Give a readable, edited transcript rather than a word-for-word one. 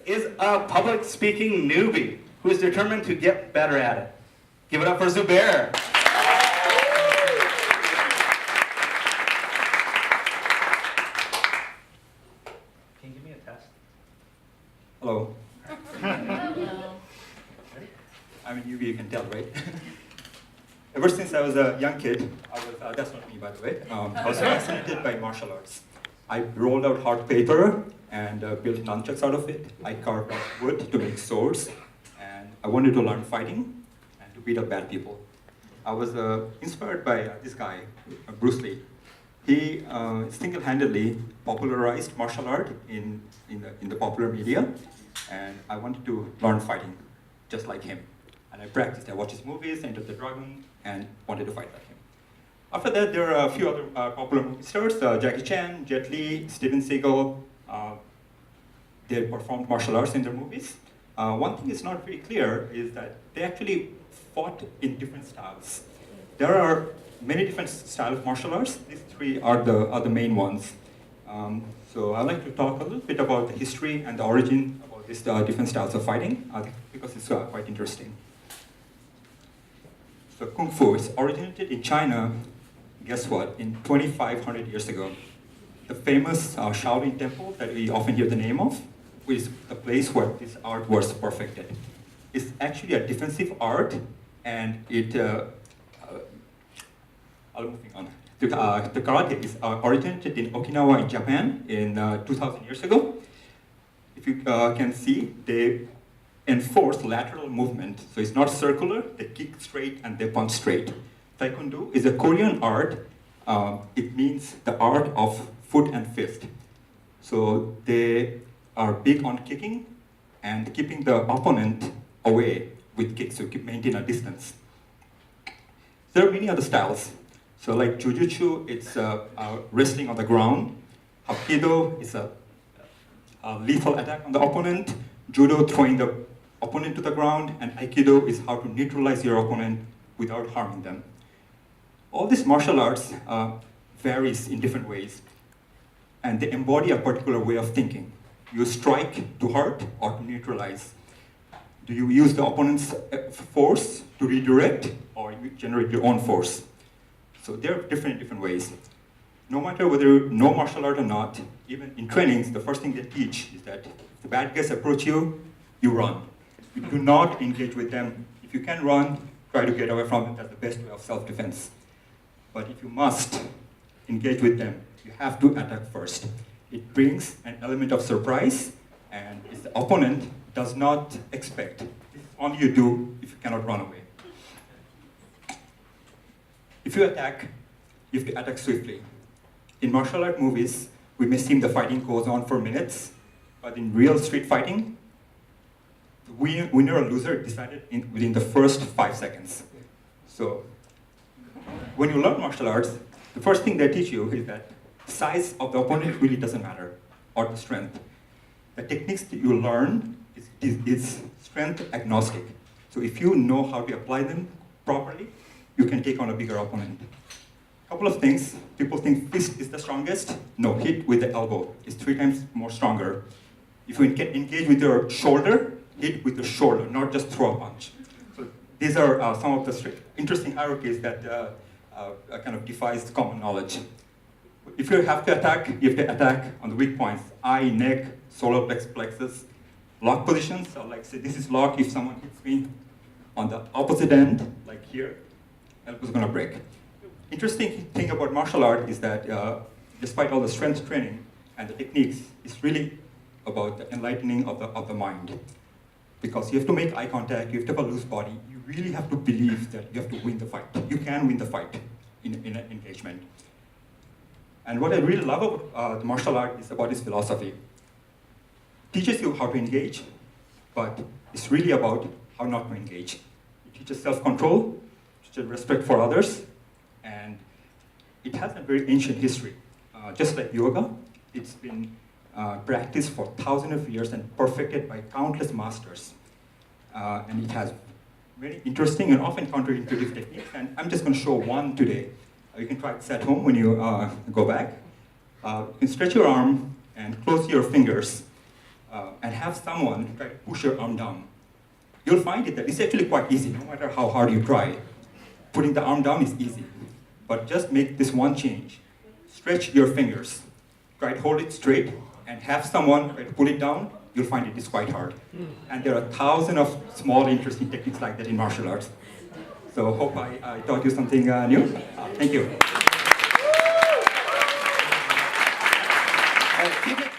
is a public speaking newbie who is determined to get better at it. Give it up for Zubair. Can you give me a test? Hello. Hello. I'm a newbie, you can tell, right? Ever since I was a young kid, that's not me, by the way, I was fascinated by martial arts. I rolled out hard paper and built nunchucks out of it. I carved out wood to make swords, and I wanted to learn fighting and to beat up bad people. I was inspired by this guy, Bruce Lee. He single-handedly popularized martial art in the popular media, and I wanted to learn fighting just like him. And I practiced. I watched his movies, Entered the Dragon, and wanted to fight like him. After that, there are a few other popular movie stars, Jackie Chan, Jet Li, Steven Seagal. They performed martial arts in their movies. One thing that's not very clear is that they actually fought in different styles. There are many different styles of martial arts. These three are the main ones. So I'd like to talk a little bit about the history and the origin about these different styles of fighting, because it's quite interesting. So Kung Fu is originated in China, guess what, in 2,500 years ago. The famous Shaolin Temple that we often hear the name of, which is the place where this art was perfected. It's actually a defensive art, and moving on. The karate is originated in Okinawa in Japan in 2,000 years ago. If you can see, they enforce lateral movement. So it's not circular, they kick straight and they punch straight. Taekwondo is a Korean art. It means the art of foot and fist. So they are big on kicking and keeping the opponent away with kicks to maintain a distance. There are many other styles. So like Jujutsu, it's wrestling on the ground. Hapkido is a lethal attack on the opponent. Judo, throwing the opponent to the ground. And Aikido is how to neutralize your opponent without harming them. All these martial arts varies in different ways. And they embody a particular way of thinking. You strike to hurt or to neutralize. Do you use the opponent's force to redirect, or you generate your own force? So there are different ways. No matter whether you know martial art or not, even in trainings, the first thing they teach is that if the bad guys approach you, you run. You do not engage with them. If you can run, try to get away from them. That's the best way of self-defense. But if you must engage with them, you have to attack first. It brings an element of surprise, and if the opponent does not expect, this is all you do if you cannot run away. If you attack, you have to attack swiftly. In martial art movies, we may seem the fighting goes on for minutes, but in real street fighting, the winner or loser decided within the first 5 seconds. So when you learn martial arts, the first thing they teach you is that the size of the opponent really doesn't matter, or the strength. The techniques that you learn is strength agnostic. So if you know how to apply them properly, you can take on a bigger opponent. Couple of things. People think fist is the strongest. No, hit with the elbow is 3 times more stronger. If you engage with your shoulder, hit with the shoulder, not just throw a punch. So these are some of the interesting hierarchies that kind of defies common knowledge. If you have to attack, you have to attack on the weak points: eye, neck, solar plexus. Lock positions, so like say this is lock. If someone hits me on the opposite end, like here, elbow's gonna break. Interesting thing about martial art is that despite all the strength training and the techniques, it's really about the enlightening of the mind. Because you have to make eye contact, you have to have a loose body, you really have to believe that you have to win the fight. You can win the fight in an engagement. And what I really love about the martial art is about its philosophy. It teaches you how to engage, but it's really about how not to engage. It teaches self-control, it teaches respect for others, and it has a very ancient history. Just like yoga, it's been practiced for thousands of years and perfected by countless masters. And it has very interesting and often counterintuitive techniques, and I'm just going to show one today. You can try this at home when you go back. You can stretch your arm and close your fingers. and have someone try to push your arm down, you'll find it that it's actually quite easy, no matter how hard you try. Putting the arm down is easy, but just make this one change. Stretch your fingers, try to hold it straight, and have someone try to pull it down. You'll find it is quite hard. And there are thousands of small interesting techniques like that in martial arts. So hope I taught you something new. Thank you. Keep it